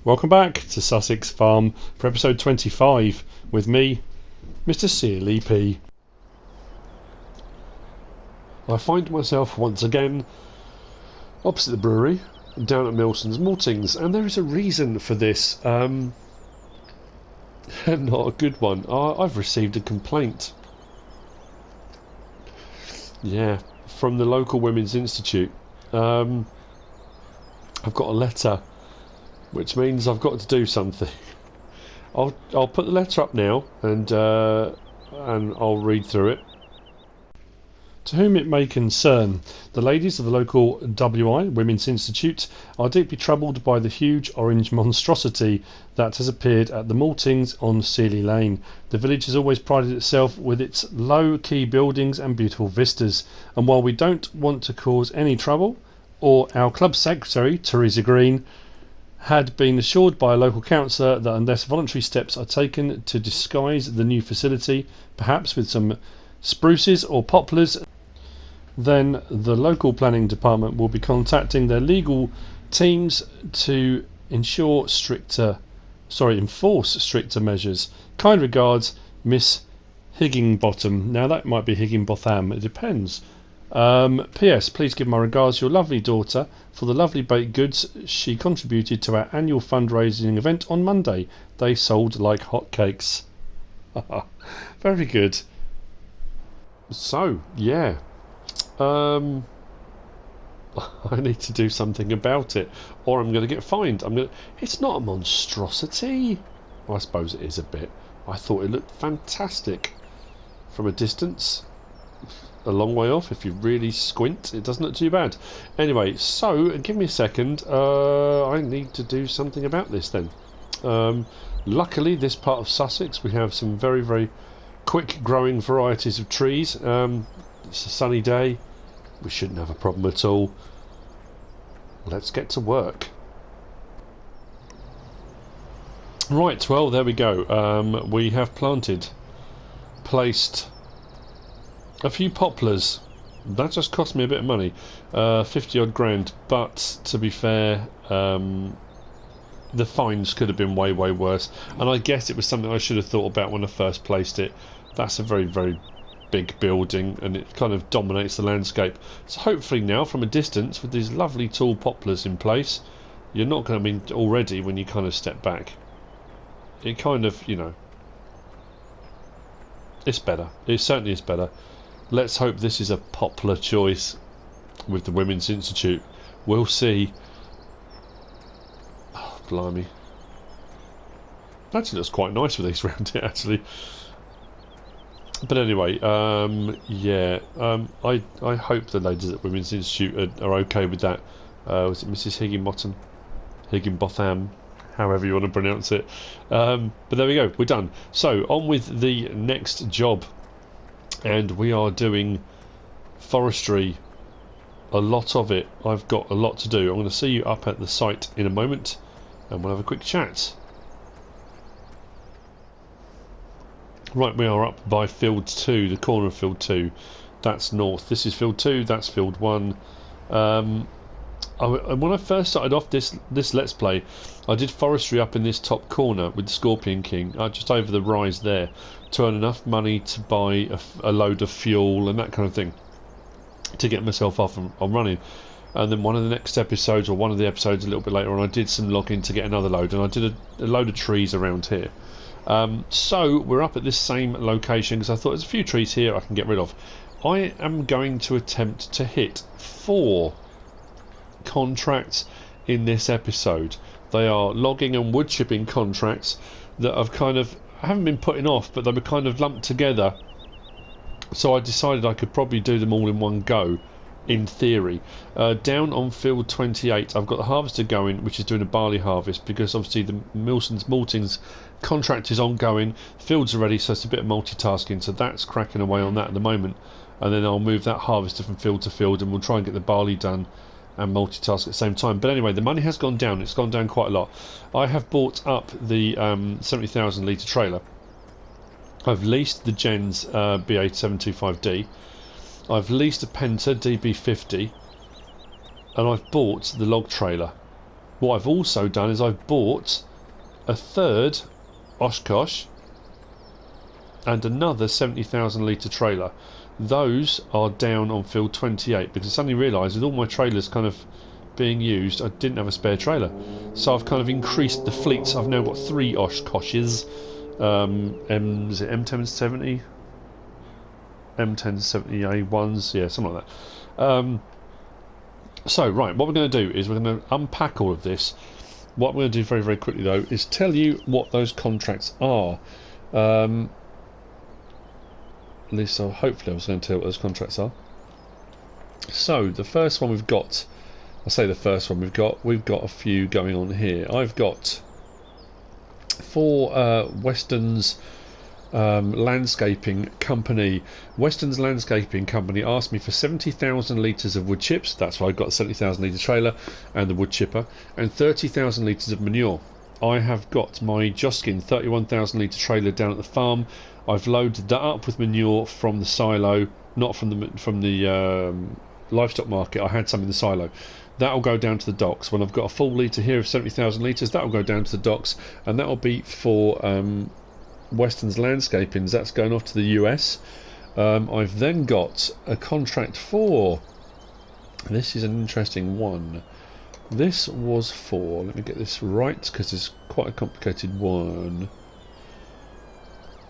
Welcome back to Sussex Farm for episode 25 with me, MrSealyp. I find myself once again opposite the brewery, down at Milson's Maltings, and there is a reason for this. Not a good one. I've received a complaint. Yeah, from the local Women's Institute. I've got a letter, which means I've got to do something. I'll put the letter up now, and I'll read through it. To whom it may concern, the ladies of the local WI Women's Institute are deeply troubled by the huge orange monstrosity that has appeared at the Maltings on Sealy Lane. The village has always prided itself with its low-key buildings and beautiful vistas, and while we don't want to cause any trouble, or our club secretary, Teresa Green, had been assured by a local councillor that unless voluntary steps are taken to disguise the new facility, perhaps with some spruces or poplars, then the local planning department will be contacting their legal teams to enforce stricter measures. Kind regards, Miss Higginbottom. Now that might be Higginbotham, it depends. P.S. Please give my regards to your lovely daughter for the lovely baked goods she contributed to our annual fundraising event on Monday. They sold like hotcakes. Very good. So, yeah. I need to do something about it, or I'm going to get fined. It's not a monstrosity. Well, I suppose it is a bit. I thought it looked fantastic from a distance. A long way off, if you really squint, it doesn't look too bad. Anyway, so give me a second. I need to do something about this then. Luckily, this part of Sussex, we have some very, very quick growing varieties of trees. It's a sunny day. We shouldn't have a problem at all. Let's get to work. Right, well, there we go. We have placed a few poplars. That just cost me a bit of money, 50 odd grand, but to be fair, the fines could have been way worse, and I guess it was something I should have thought about when I first placed it. That's a very big building, and it kind of dominates the landscape, so hopefully now from a distance with these lovely tall poplars in place, you're not going to be already when you kind of step back. It kind of, you know, it's better. It certainly is better. Let's hope this is a poplar choice with the Women's Institute. We'll see. Oh, blimey. Actually, looks quite nice with these around it, actually. But anyway, yeah. I hope the ladies at Women's Institute are okay with that. Was it Mrs. Higginbotham? However you want to pronounce it. But there we go. We're done. So, on with the next job. And we are doing forestry, a lot of it. I've got a lot to do. I'm going to see you up at the site in a moment, and we'll have a quick chat. Right, we are up by field 2, the corner of field 2. That's north. This is field 2, that's field 1. When I first started off this Let's Play, I did forestry up in this top corner with the Scorpion King, just over the rise there, to earn enough money to buy a load of fuel and that kind of thing, to get myself off and running. And then one of the next episodes, or one of the episodes a little bit later on, I did some logging to get another load, and I did a load of trees around here. So we're up at this same location because I thought there's a few trees here I can get rid of. I am going to attempt to hit 4 contracts in this episode. They are logging and wood chipping contracts that I haven't been putting off, but they were kind of lumped together, so I decided I could probably do them all in one go, in theory. Down on field 28 I've got the harvester going, which is doing a barley harvest, because obviously the Milson's Maltings contract is ongoing, fields are ready, so it's a bit of multitasking, so that's cracking away on that at the moment. And then I'll move that harvester from field to field, and we'll try and get the barley done and multitask at the same time. But anyway, the money has gone down. It's gone down quite a lot. I have bought up the 70,000 litre trailer. I've leased the Gens BA725D. I've leased a Penta DB50, and I've bought the log trailer. What I've also done is I've bought a third Oshkosh and another 70,000 litre trailer. Those are down on field 28 because I suddenly realised with all my trailers kind of being used, I didn't have a spare trailer. So I've kind of increased the fleet. I've now got 3 Oshkoshes, is it M1070? M1070A1s, yeah, something like that. So, right, what we're going to do is we're going to unpack all of this. What I'm going to do very, very quickly, though, is tell you what those contracts are. At least, hopefully, I was going to tell you what those contracts are. So, the first one we've got, I say the first one we've got a few going on here. I've got for Weston's landscaping company. Weston's landscaping company asked me for 70,000 litres of wood chips. That's why I got a 70,000 litre trailer and the wood chipper, and 30,000 litres of manure. I have got my Joskin 31,000 litre trailer down at the farm. I've loaded that up with manure from the silo, not from the livestock market. I had some in the silo. That'll go down to the docks. When I've got a full litre here of 70,000 litres, that'll go down to the docks, and that'll be for Weston's landscaping. That's going off to the US. I've then got a contract for, this is an interesting one. This was for, let me get this right because it's quite a complicated one.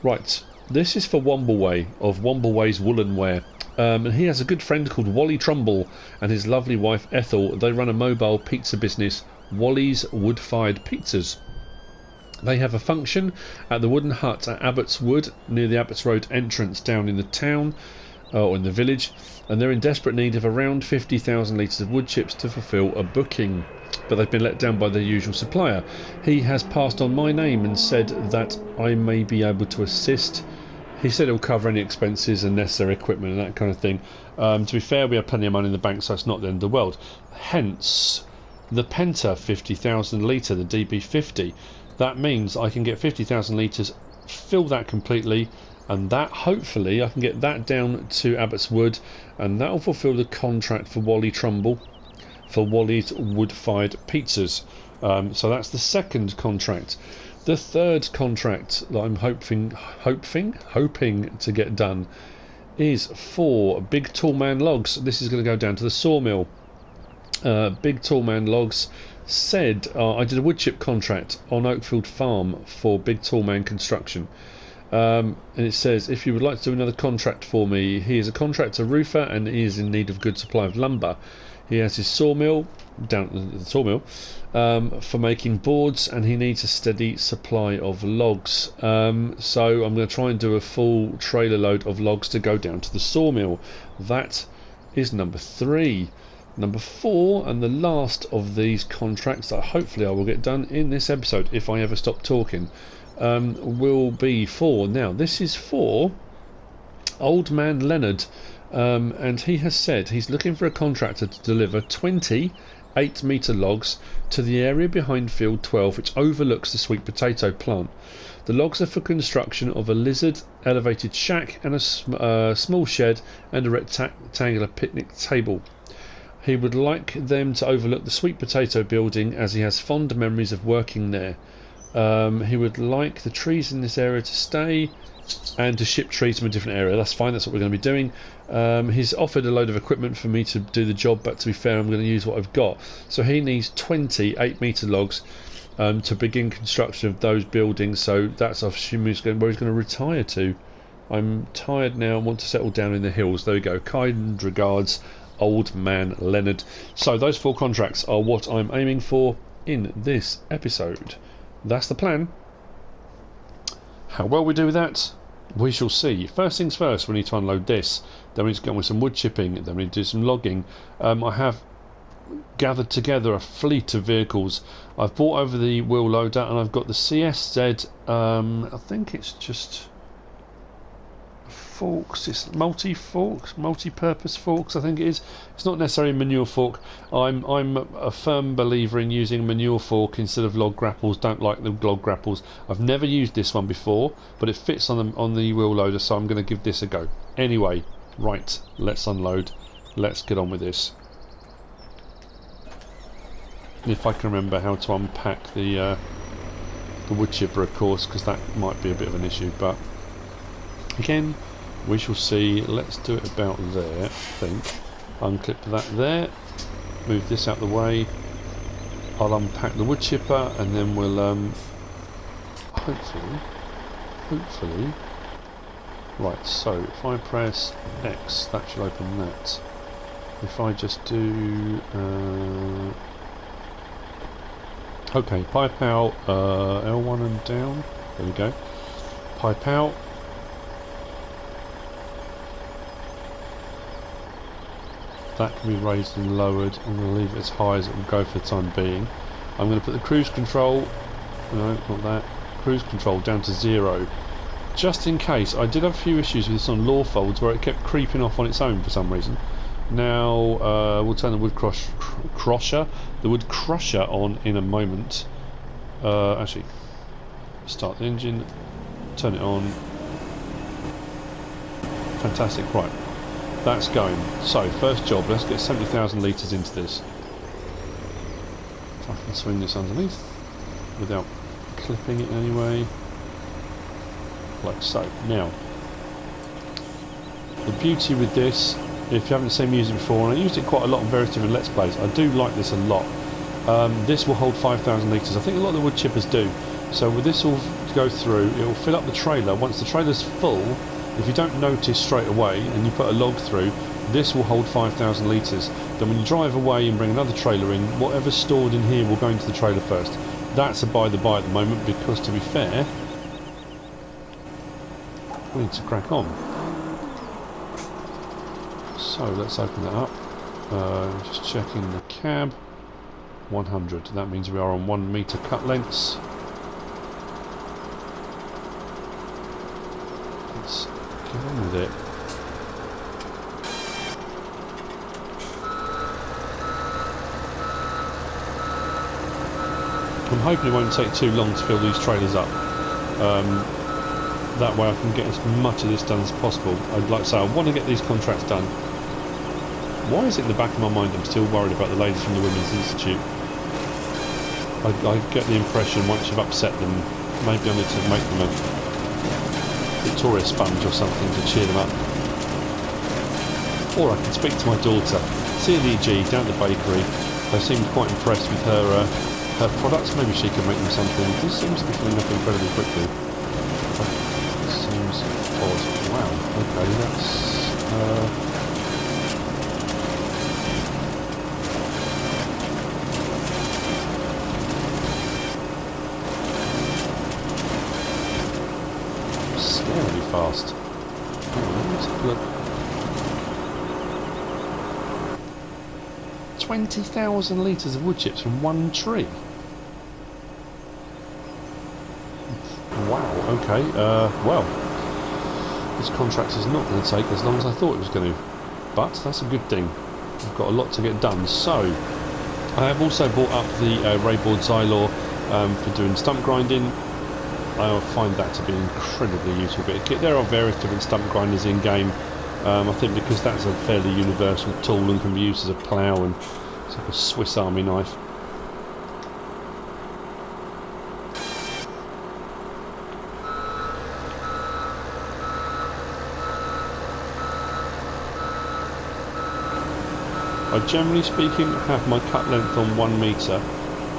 Right, this is for Wombleway of Wombleway's Woolen Wear. And he has a good friend called Wally Trumbull and his lovely wife Ethel. They run a mobile pizza business, Wally's Wood-Fired Pizzas. They have a function at the wooden hut at Abbots Wood near the Abbots Road entrance down in the town or in the village, and they're in desperate need of around 50,000 litres of wood chips to fulfil a booking, but they've been let down by their usual supplier. He has passed on my name and said that I may be able to assist. He said he'll cover any expenses and necessary equipment and that kind of thing. To be fair, we have plenty of money in the bank, so it's not the end of the world. Hence the Penta 50,000 litre, the DB50. That means I can get 50,000 litres, fill that completely, and that hopefully I can get that down to Abbots Wood, and that will fulfil the contract for Wally Trumbull for Wally's Wood-Fired Pizzas. So that's the second contract. The third contract that I'm hoping to get done is for Big Tall Man Logs. This is going to go down to the sawmill. Big Tall Man Logs said I did a wood chip contract on Oakfield Farm for Big Tall Man Construction, and it says if you would like to do another contract for me, he is a contractor roofer and he is in need of good supply of lumber. He has his sawmill down at the sawmill for making boards, and he needs a steady supply of logs. So I'm going to try and do a full trailer load of logs to go down to the sawmill. That is number 3. Number 4, and the last of these contracts that hopefully I will get done in this episode if I ever stop talking, will be for, now this is for Old Man Leonard, and he has said he's looking for a contractor to deliver 20 8-metre logs to the area behind field 12 which overlooks the sweet potato plant. The logs are for construction of a lizard elevated shack and a small shed and a rectangular picnic table. He would like them to overlook the sweet potato building as he has fond memories of working there. He would like the trees in this area to stay and to ship trees from a different area. That's fine, that's what we're going to be doing. He's offered a load of equipment for me to do the job, but to be fair, I'm going to use what I've got. So he needs 20 8-metre logs to begin construction of those buildings. So that's, I assume, where he's going to retire to. I'm tired now and want to settle down in the hills. There we go. Kind regards, Old Man Leonard. So those 4 contracts are what I'm aiming for in this episode. That's the plan. How well we do with that, we shall see. First things first, we need to unload this. Then we need to go on with some wood chipping. Then we need to do some logging. I have gathered together a fleet of vehicles. I've brought over the wheel loader, and I've got the CSZ. I think it's just forks. It's multi-purpose forks. I think it is. It's not necessarily a manure fork. I'm a firm believer in using a manure fork instead of log grapples. Don't like the log grapples. I've never used this one before, but it fits on the wheel loader, so I'm going to give this a go. Anyway, right, let's unload. Let's get on with this. if I can remember how to unpack the wood chipper, of course, because that might be a bit of an issue. But again, we shall see. Let's do it about there. I think. Unclip that there. Move this out the way. I'll unpack the wood chipper, and then we'll hopefully. Right. So if I press X, that should open that. If I just do okay, pipe out, L1 and down. There we go. Pipe out. That can be raised and lowered. I'm going to leave it as high as it will go for the time being. I'm going to put the cruise control, no, not that, cruise control down to 0. Just in case. I did have a few issues with this on law folds where it kept creeping off on its own for some reason. Now we'll turn the wood crusher on in a moment. Actually, start the engine, turn it on. Fantastic. Right, that's going. So first job, let's get 70,000 litres into this. If I can swing this underneath without clipping it in any way, like so. Now, the beauty with this, if you haven't seen me use it before, and I used it quite a lot on various different Let's Plays, I do like this a lot. This will hold 5,000 litres. I think a lot of the wood chippers do. So with this all go through, it will fill up the trailer. Once the trailer's full, if you don't notice straight away and you put a log through, this will hold 5,000 litres. Then when you drive away and bring another trailer in, whatever's stored in here will go into the trailer first. That's a by the by at the moment, because to be fair, we need to crack on. So let's open that up. Just checking the cab. 100. That means we are on 1 metre cut lengths. Let's get on with it. I'm hoping it won't take too long to fill these trailers up. That way I can get as much of this done as possible. I'd like to say I want to get these contracts done. Why is it in the back of my mind I'm still worried about the ladies from the Women's Institute? I get the impression once you've upset them, maybe I need to make them a Victoria sponge or something to cheer them up. Or I can speak to my daughter, CLEG, down at the bakery. They seemed quite impressed with her products. Maybe she can make them something. This seems to be filling up incredibly quickly. Seems odd. Wow, okay, that's scarily fast. Let's have a look. 20,000 litres of wood chips from one tree. Wow, okay, well, this contract is not going to take as long as I thought it was going to, but that's a good thing. I've got a lot to get done. So, I have also bought up the Rayboard Xylor for doing stump grinding. I find that to be an incredibly useful bit of kit. There are various different stump grinders in game. I think because that's a fairly universal tool and can be used as a plough, and it's like a Swiss Army knife. I generally speaking have my cut length on 1 metre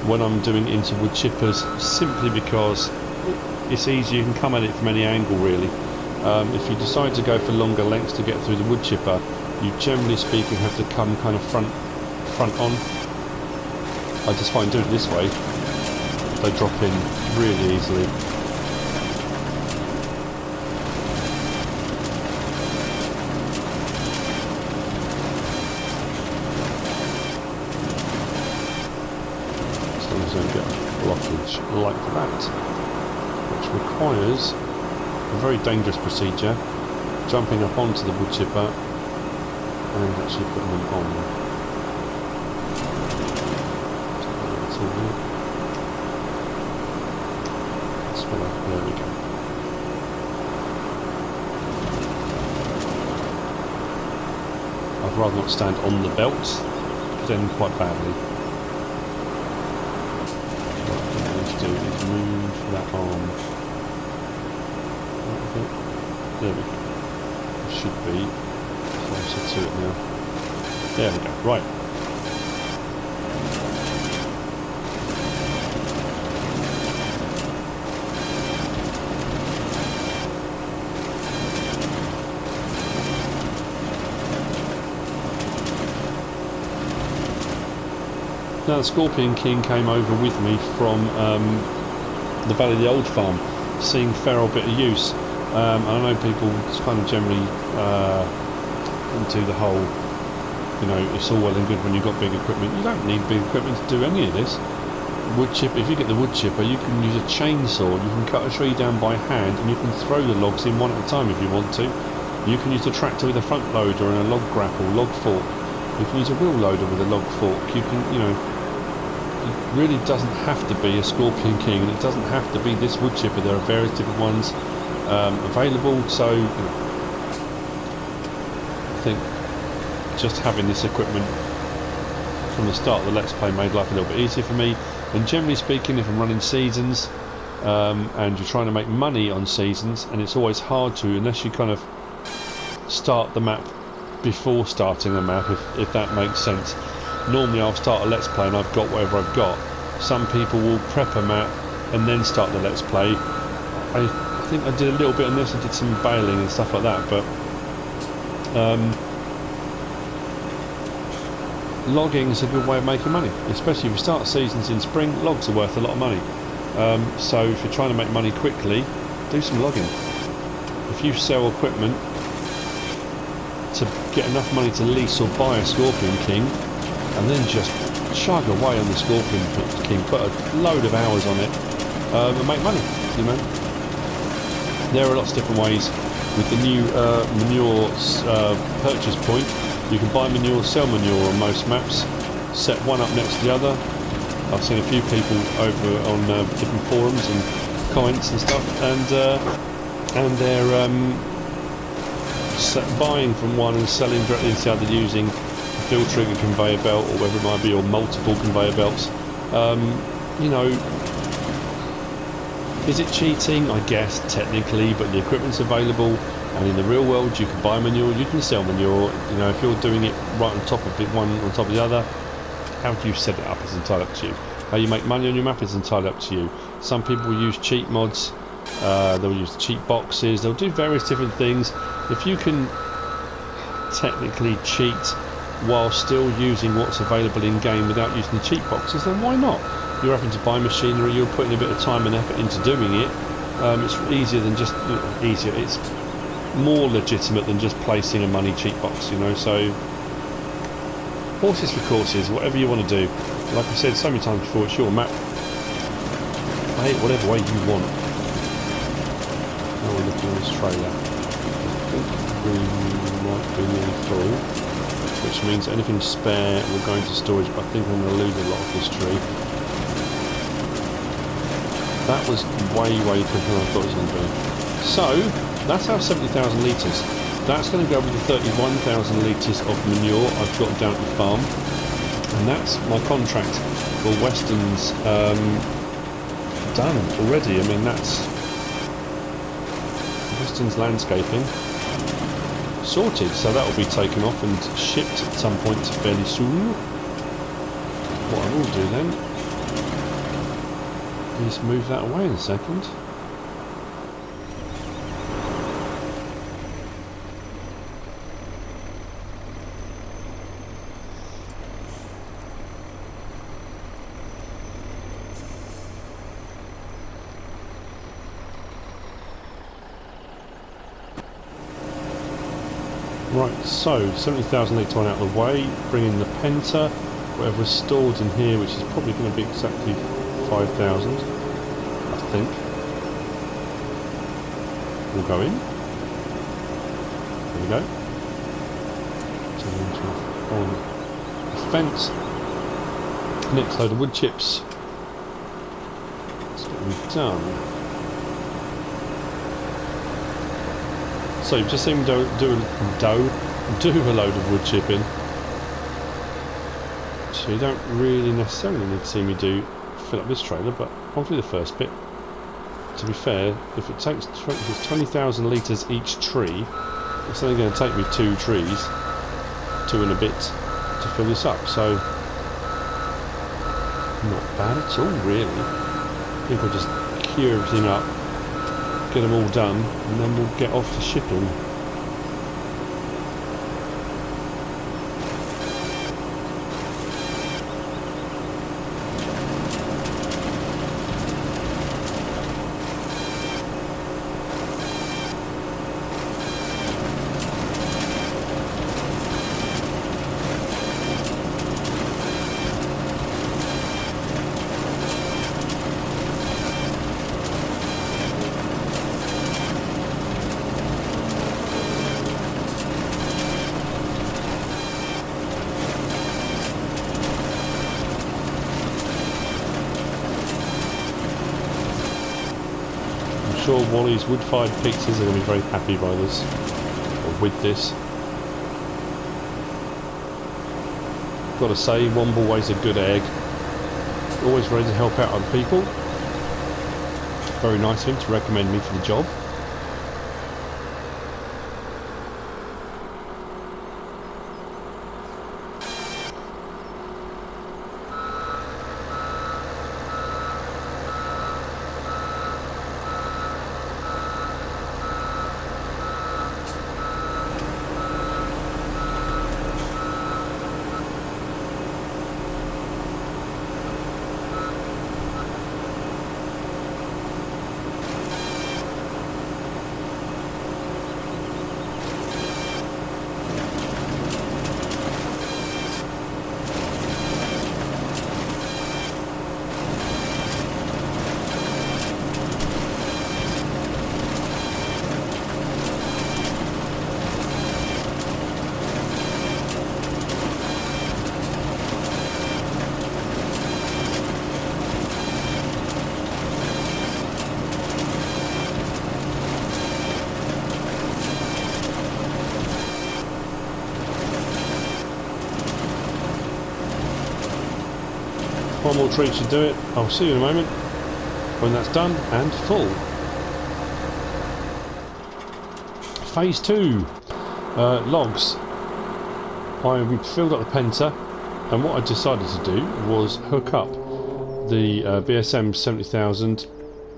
when I'm doing into wood chippers, simply because it's easy. You can come at it from any angle really. If you decide to go for longer lengths to get through the wood chipper, you generally speaking have to come kind of front on. I just find doing it this way, they drop in really easily. As long as I don't get a blockage like that, which requires a very dangerous procedure, jumping up onto the wood chipper and actually putting them on. There we go. I'd rather not stand on the belt, because then quite badly. need to do is move that arm. There we go. It should be closer to it now. There we go. Right. Now the Scorpion King came over with me from the Valley of the Old Farm, seeing feral bit of use. I know people kind of generally into the whole, you know, it's all well and good when you've got big equipment. You don't need big equipment to do any of this. Wood chip, if you get the wood chipper, you can use a chainsaw, you can cut a tree down by hand, and you can throw the logs in one at a time if you want to. You can use a tractor with a front loader and a log grapple, log fork. You can use a wheel loader with a log fork. You can, you know, it really doesn't have to be a Scorpion King, and it doesn't have to be this wood chipper. There are various different ones available, so you know, I think just having this equipment from the start of the Let's Play made life a little bit easier for me. And generally speaking, if I'm running seasons and you're trying to make money on seasons, and it's always hard to unless you kind of start the map before starting the map, if that makes sense. Normally I'll start a Let's Play and I've got whatever I've got. Some people will prep a map and then start the Let's Play. I think I did a little bit on this, I did some baling and stuff like that, but logging is a good way of making money, especially if you start seasons in spring. Logs are worth a lot of money, so if you're trying to make money quickly, do some logging. If you sell equipment to get enough money to lease or buy a Scorpion King, and then just chug away on the Scorpion King, put a load of hours on it, and make money, you know. There are lots of different ways. With the new manure purchase point, you can buy manure, sell manure on most maps, set one up next to the other. I've seen a few people over on different forums and comments and stuff, and they're buying from one and selling directly to the other using filtering a conveyor belt, or whatever it might be, or multiple conveyor belts. You know, is it cheating? I guess technically, but the equipment's available, and in the real world you can buy manure, you can sell manure. You know, if you're doing it right on top of it, one on top of the other, how do you set it up is entirely up to you. How you make money on your map is entirely up to you. Some people use cheat mods, they'll use cheat boxes, they'll do various different things. If you can technically cheat while still using what's available in game without using the cheat boxes, then why not? You're having to buy machinery, you're putting a bit of time and effort into doing it. It's easier than just easier. It's more legitimate than just placing a money cheat box, you know. So horses for courses, whatever you want to do. Like I said so many times before, it's your map. Play it whatever way you want. Now we're looking at this trailer. I think we might be nearly full, which means anything spare will go into storage, but I think I'm going to lose a lot of this tree. That was way quicker than I thought it was going to be. So, that's our 70,000 litres. That's going to go with the 31,000 litres of manure I've got down at the farm. And that's my contract for Weston's done already. I mean, that's Weston's landscaping sorted, so that will be taken off and shipped at some point fairly soon. What I will do then is move that away in a second. Right, so 70,000 litre one out of the way, bring in the Penta, whatever's stored in here, which is probably going to be exactly 5,000, I think. We'll go in. There we go. On the fence. Next load of wood chips. Let's get them done. So you've just seen me do a load of wood chipping. So you don't really necessarily need to see me do fill up this trailer, but I'll do the first bit. To be fair, if it takes if it's 20,000 litres each tree, it's only going to take me 2 trees, 2 and a bit, to fill this up. So not bad at all, really. I think I'll just queue everything up, get them all done, and then we'll get off to shipping. I'm sure Wally's wood-fired pizzas are going to be very happy by this, or with this. Got to say, Womble weighs a good egg. Always ready to help out other people. Very nice of him to recommend me for the job. One more tree should do it. I'll see you in a moment when that's done and full. Phase 2 logs. I filled up the Penta, and what I decided to do was hook up the BSM 70,000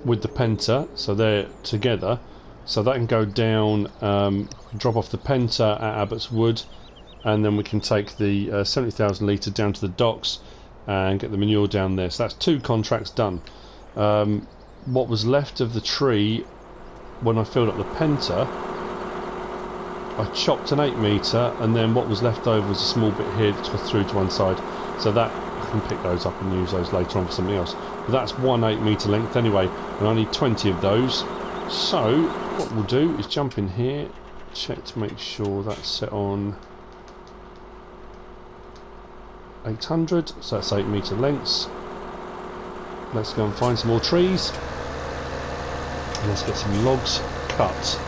with the Penta, so they're together, so that can go down, drop off the Penta at Abbott's Wood, and then we can take the 70,000 litre down to the docks and get the manure down there. So that's 2 contracts done. What was left of the tree when I filled up the Penta, I chopped an 8 metre, and then what was left over was a small bit here that's got through to one side, so that I can pick those up and use those later on for something else. But that's one 8 metre length anyway, and I need 20 of those. So what we'll do is jump in here, check to make sure that's set on 800, so that's 8 metre lengths. Let's go and find some more trees, and let's get some logs cut.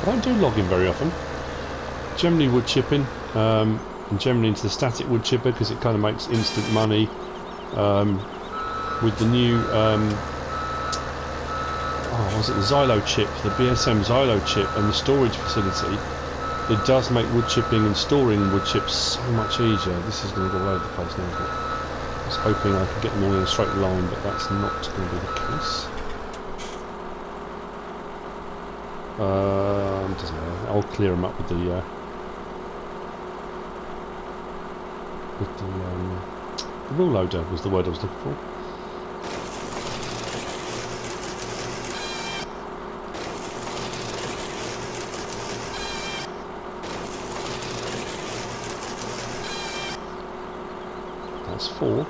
I don't do logging very often. Generally wood chipping, and generally into the static wood chipper because it kind of makes instant money. With the new, was it the Xylo chip, the BSM Xylo chip, and the storage facility? It does make wood chipping and storing wood chips so much easier. This is going to go all over the place now. I was hoping I could get them all in a straight line, but that's not going to be the case. Doesn't matter. I'll clear them up with the wheel loader was the word I was looking for. That's 4.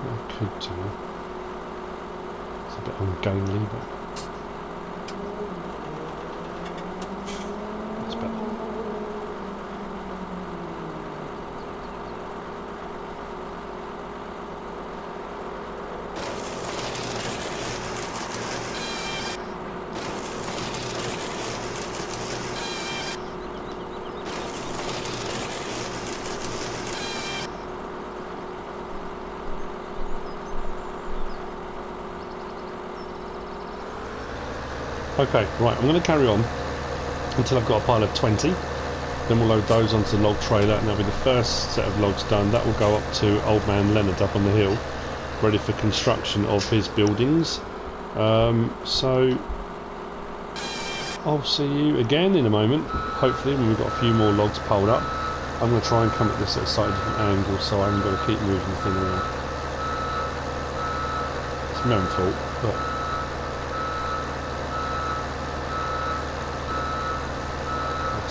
What I could do, it's a bit ungainly, but that's better. Okay, right, I'm going to carry on until I've got a pile of 20. Then we'll load those onto the log trailer, and that'll be the first set of logs done. That will go up to old man Leonard up on the hill, ready for construction of his buildings. So I'll see you again in a moment, hopefully, when we've got a few more logs piled up. I'm going to try and come at this at a slightly different angle, so I haven't got to keep moving the thing around. It's my own fault, but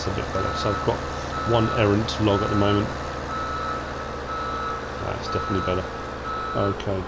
a bit better. So I've got one errant log at the moment. That's definitely better. Okay.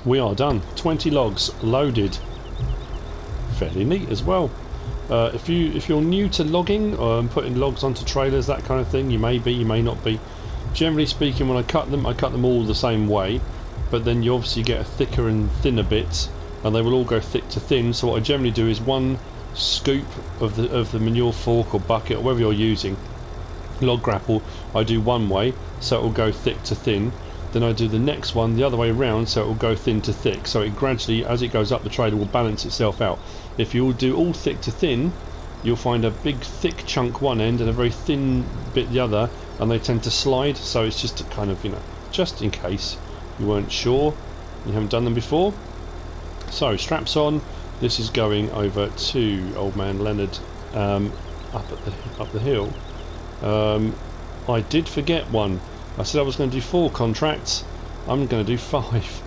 We are done. 20 logs loaded. Fairly neat as well. If you're new to logging, putting logs onto trailers, that kind of thing, you may be, you may not be. Generally speaking, when I cut them all the same way, but then you obviously get a thicker and thinner bits, and they will all go thick to thin. So what I generally do is one scoop of the manure fork or bucket or whatever you're using, log grapple, I do one way, so it will go thick to thin. then I do the next one the other way around, so it will go thin to thick. So it gradually, as it goes up, the trailer will balance itself out. If you do all thick to thin, you'll find a big thick chunk one end and a very thin bit the other, and they tend to slide. So it's just to kind of, you know, just in case you weren't sure, you haven't done them before. So straps on. This is going over to old man Leonard up the hill. I did forget one. I said I was going to do 4 contracts. I'm going to do 5.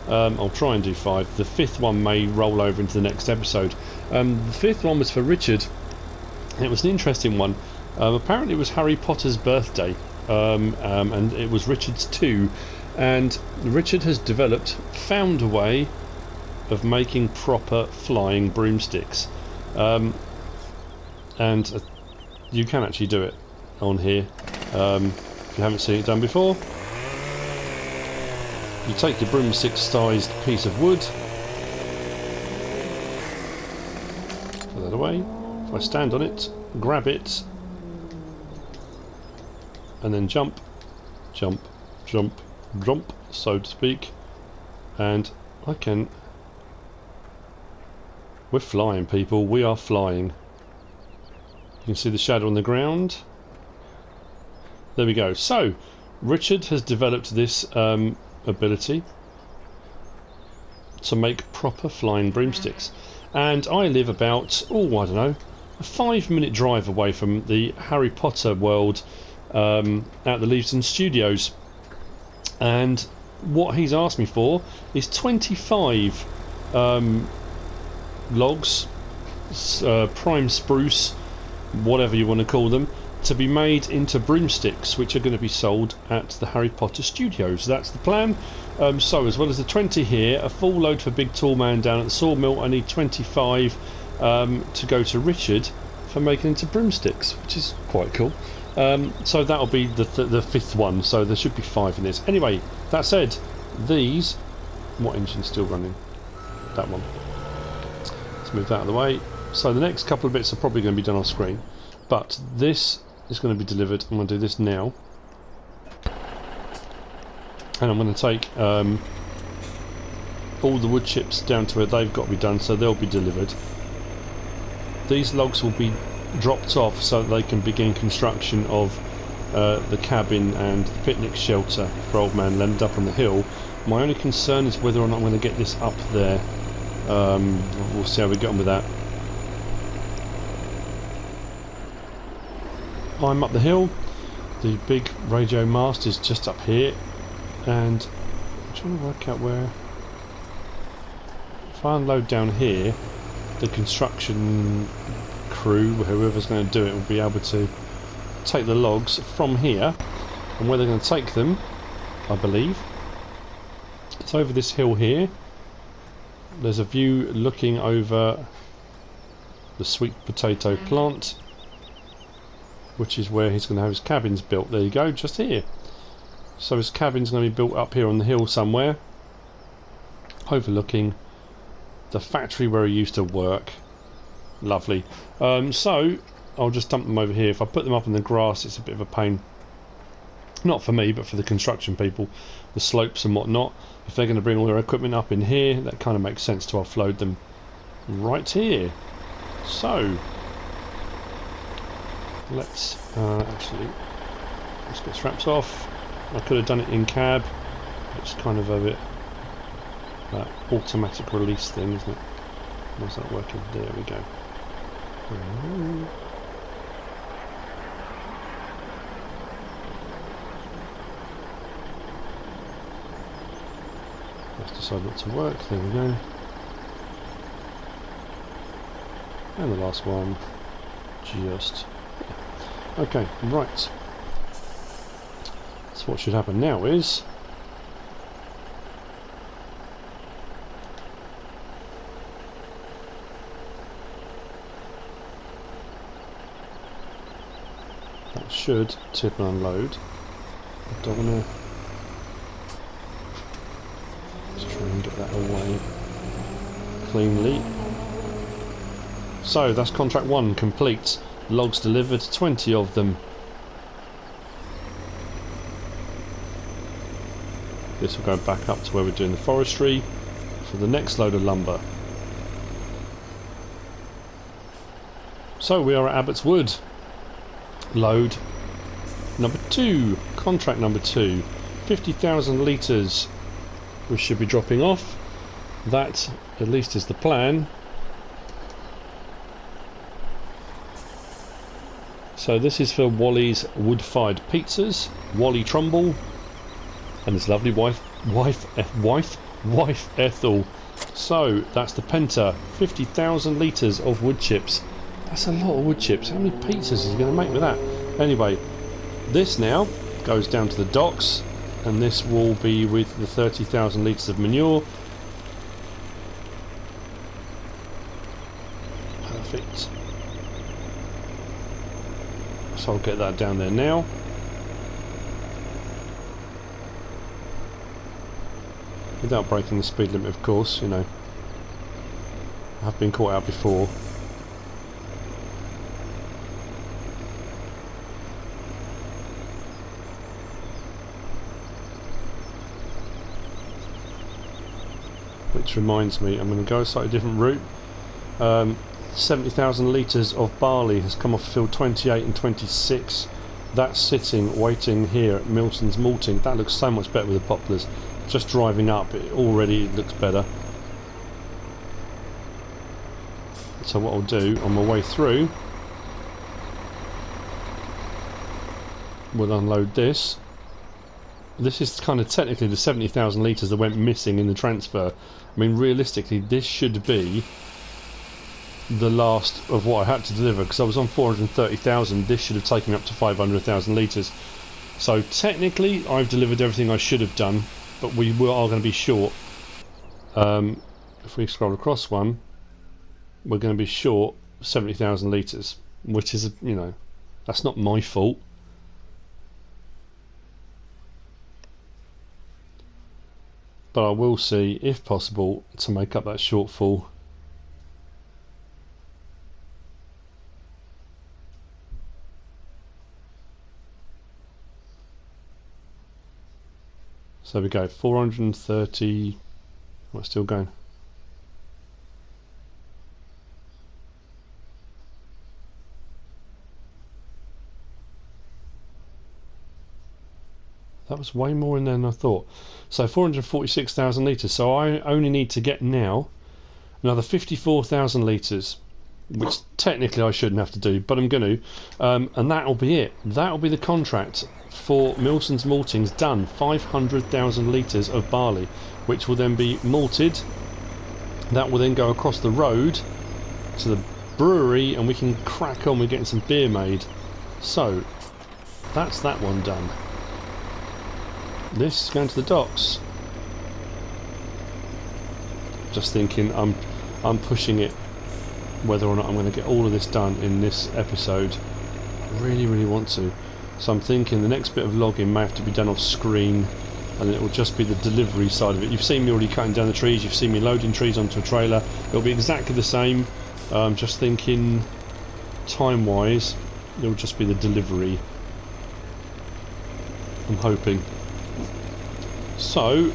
I'll try and do 5. The 5th one may roll over into the next episode. The 5th one was for Richard. It was an interesting one. Apparently it was Harry Potter's birthday, and it was Richard's too. And Richard has found a way of making proper flying broomsticks. And you can actually do it on here. If you haven't seen it done before, you take your broomstick-sized piece of wood, put that away. If I stand on it, grab it, and then jump, jump, jump, jump, so to speak, and I can... We're flying, people. We are flying. You can see the shadow on the ground. There we go. So, Richard has developed this ability to make proper flying broomsticks. And I live about, I don't know, a 5-minute drive away from the Harry Potter world at the Leavesden Studios. And what he's asked me for is 25 logs, prime spruce, whatever you want to call them, to be made into broomsticks, which are going to be sold at the Harry Potter Studios. That's the plan. So as well as the 20 here, a full load for Big Tall Man down at the sawmill, I need 25 to go to Richard for making into broomsticks, which is quite cool. So that'll be the 5th one, so there should be 5 in this. Anyway, that said, these... What engine's still running? That one. Let's move that out of the way. So the next couple of bits are probably going to be done off screen, but this is going to be delivered. I'm going to do this now, and I'm going to take all the wood chips down to where they've got to be done, so they'll be delivered. These logs will be dropped off so that they can begin construction of the cabin and the picnic shelter for old man Leonard up on the hill. My only concern is whether or not I'm going to get this up there. We'll see how we get on with that. I'm up the hill. The big radio mast is just up here, and I'm trying to work out where. If I unload down here, the construction crew, whoever's going to do it, will be able to take the logs from here, and where they're going to take them, I believe, it's over this hill here. There's a view looking over the sweet potato plant, which is where he's going to have his cabins built. There you go, just here. So his cabin's going to be built up here on the hill somewhere, overlooking the factory where he used to work. Lovely. So I'll just dump them over here. If I put them up in the grass, it's a bit of a pain. Not for me, but for the construction people, the slopes and whatnot. If they're going to bring all their equipment up in here, that kind of makes sense to offload them right here. So let's get straps off. I could have done it in cab. It's kind of a bit that automatic release thing, isn't it? How's that working? There we go. Let's decide not to work. There we go. And the last one. Just. Okay, right. So what should happen now is that should tip and unload. I don't want to. Let's try and get that away cleanly. So that's contract 1 complete. Logs delivered, 20 of them. This will go back up to where we're doing the forestry for the next load of lumber. So we are at Abbott's Wood. Load number 2, contract number 2, 50,000 litres we should be dropping off. That at least is the plan. So this is for Wally's wood-fired pizzas, Wally Trumbull and his lovely wife Ethel. So that's the Penta, 50,000 litres of wood chips. That's a lot of wood chips. How many pizzas is he going to make with that? Anyway, this now goes down to the docks, and this will be with the 30,000 litres of manure. Perfect. So I'll get that down there now. Without breaking the speed limit, of course, you know. I've been caught out before. Which reminds me, I'm going to go a slightly different route. 70,000 litres of barley has come off field 28 and 26. That's sitting, waiting here at Milton's malting. That looks so much better with the poplars. Just driving up, it already looks better. So what I'll do on my way through, we'll unload this. This is kind of technically the 70,000 litres that went missing in the transfer. I mean, realistically, this should be the last of what I had to deliver, because I was on 430,000. This should have taken up to 500,000 litres. So technically, I've delivered everything I should have done, but we are going to be short. If we scroll across one, we're going to be short 70,000 litres, which is, you know, that's not my fault. But I will see, if possible, to make up that shortfall. So there we go, 430, what's still going? That was way more in there than I thought. So 446,000 litres. So I only need to get now another 54,000 litres, which technically I shouldn't have to do, but I'm going to. And that'll be it. That'll be the contract for Milton's maltings done. 500,000 litres of barley, which will then be malted. That will then go across the road to the brewery, and we can crack on with getting some beer made. So that's that one done. This is going to the docks. Just thinking, I'm pushing it whether or not I'm going to get all of this done in this episode. I really want to. So I'm thinking the next bit of logging may have to be done off screen, and it will just be the delivery side of it. You've seen me already cutting down the trees, you've seen me loading trees onto a trailer. It'll be exactly the same. Just thinking time wise, it'll just be the delivery, I'm hoping. So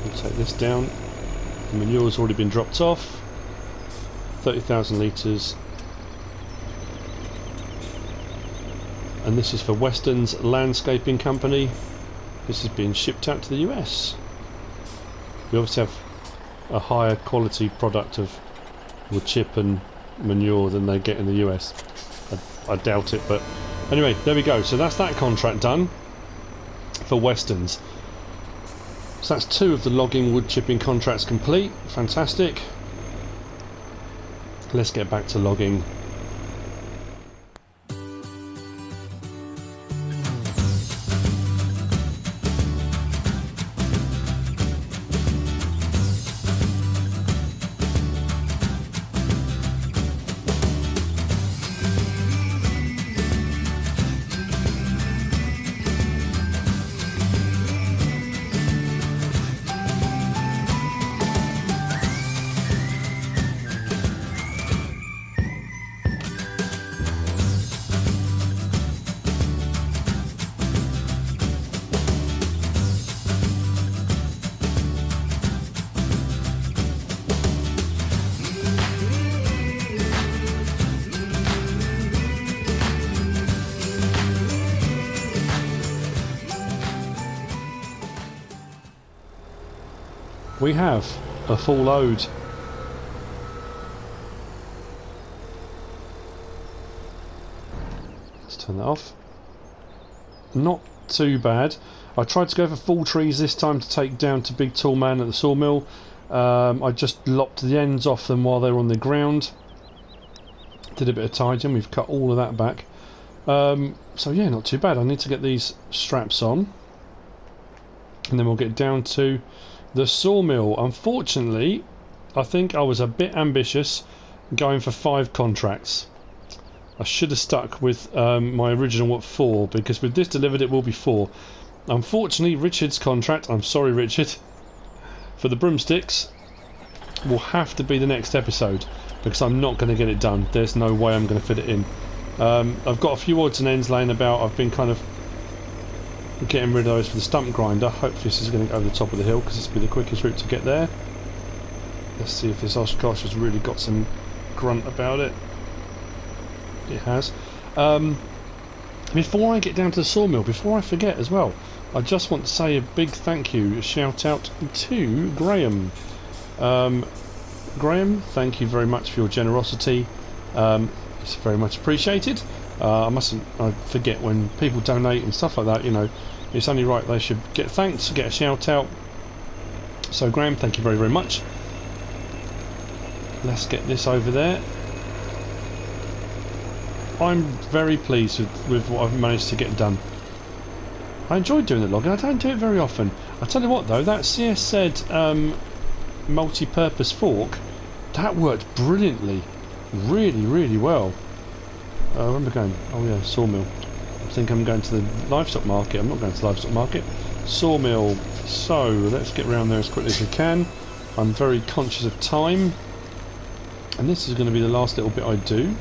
we'll take this down. The manure's already been dropped off. 30,000 litres. And this is for Weston's Landscaping Company. This is being shipped out to the US. We obviously have a higher quality product of wood chip and manure than they get in the US. I doubt it, but anyway, there we go. So that's that contract done for Weston's. So that's 2 of the logging wood chipping contracts complete. Fantastic. Let's get back to logging. we have a full load. Let's turn that off. Not too bad. I tried to go for full trees this time to take down to Big Tall Man at the sawmill. I just lopped the ends off them while they were on the ground. Did a bit of tidying. We've cut all of that back. So yeah, not too bad. I need to get these straps on, and then we'll get down to the sawmill. Unfortunately, I think I was a bit ambitious going for 5 contracts. I should have stuck with my original 4, because with this delivered it will be 4. Unfortunately, Richard's contract, I'm sorry Richard, for the broomsticks will have to be the next episode, because I'm not going to get it done. There's no way I'm going to fit it in. I've got a few odds and ends laying about. I've been kind of getting rid of those for the stump grinder. Hopefully this is going to go over the top of the hill, because this will be the quickest route to get there. Let's see if this Oshkosh has really got some grunt about it. It has. Before I get down to the sawmill, before I forget as well, I just want to say a big thank you, a shout out to Graham. Graham, thank you very much for your generosity. It's very much appreciated. I forget when people donate and stuff like that, you know, it's only right they should get thanked, get a shout out. So Graham, thank you very, very much. Let's get this over there. I'm very pleased with what I've managed to get done. I enjoy doing the logging. I don't do it very often. I tell you what though, that CSZ multi-purpose fork, that worked brilliantly. Really, really well. Where am I going? Oh yeah, sawmill. I think I'm going to the livestock market. I'm not going to the livestock market. Sawmill. So let's get around there as quickly as we can. I'm very conscious of time, and this is going to be the last little bit I do.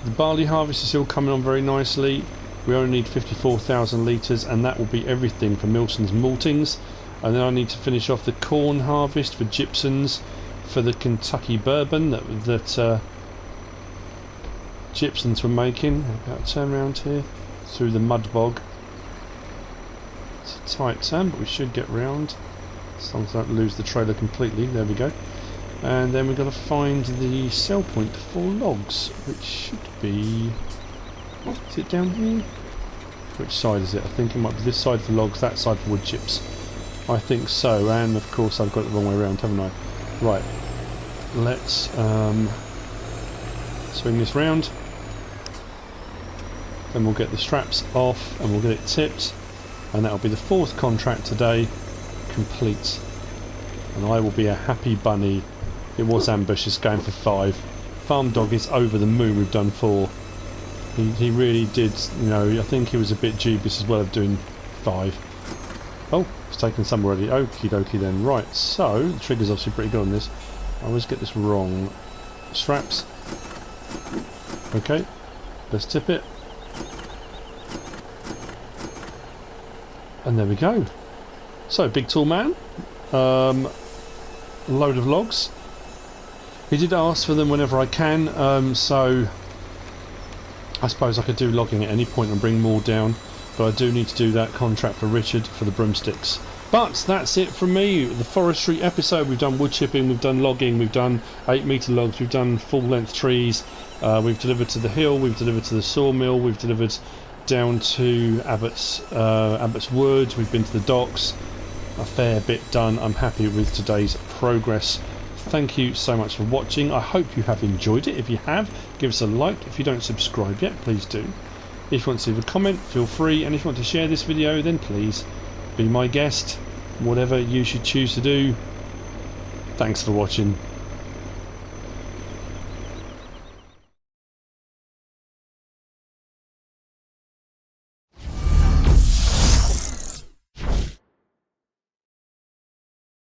The barley harvest is still coming on very nicely. We only need 54,000 litres, and that will be everything for Milson's maltings. And then I need to finish off the corn harvest for Gibson's for the Kentucky bourbon that Gibson's were making. About turn around here through the mud bog. It's a tight turn, but we should get round as long as I don't lose the trailer completely. There we go. And then we've got to find the sell point for logs, which should be... Is it down here? Which side is it? I think it might be this side for logs, that side for wood chips. I think so, and of course I've got it the wrong way around, haven't I? Right, let's swing this round. Then we'll get the straps off and we'll get it tipped, and that'll be the 4th contract today complete. And I will be a happy bunny. It was ambitious going for 5. Farm Dog is over the moon we've done 4. He really did, you know, I think he was a bit dubious as well of doing 5. Oh, it's taken some already. Okie dokie then. Right, so the trigger's obviously pretty good on this. I always get this wrong. Straps. Okay, let's tip it. And there we go. So, Big Tall Man. Load of logs. He did ask for them whenever I can, so I suppose I could do logging at any point and bring more down, but I do need to do that contract for Richard for the broomsticks. But that's it from me. The forestry episode. We've done wood chipping, we've done logging, we've done 8-metre logs, we've done full length trees, we've delivered to the hill, we've delivered to the sawmill, we've delivered down to Abbott's Wood, we've been to the docks. A fair bit done. I'm happy with today's progress. Thank you so much for watching. I hope you have enjoyed it. If you have, give us a like. If you don't subscribe yet, please do. If you want to leave a comment, feel free, and if you want to share this video, then please be my guest. Whatever you should choose to do. Thanks for watching.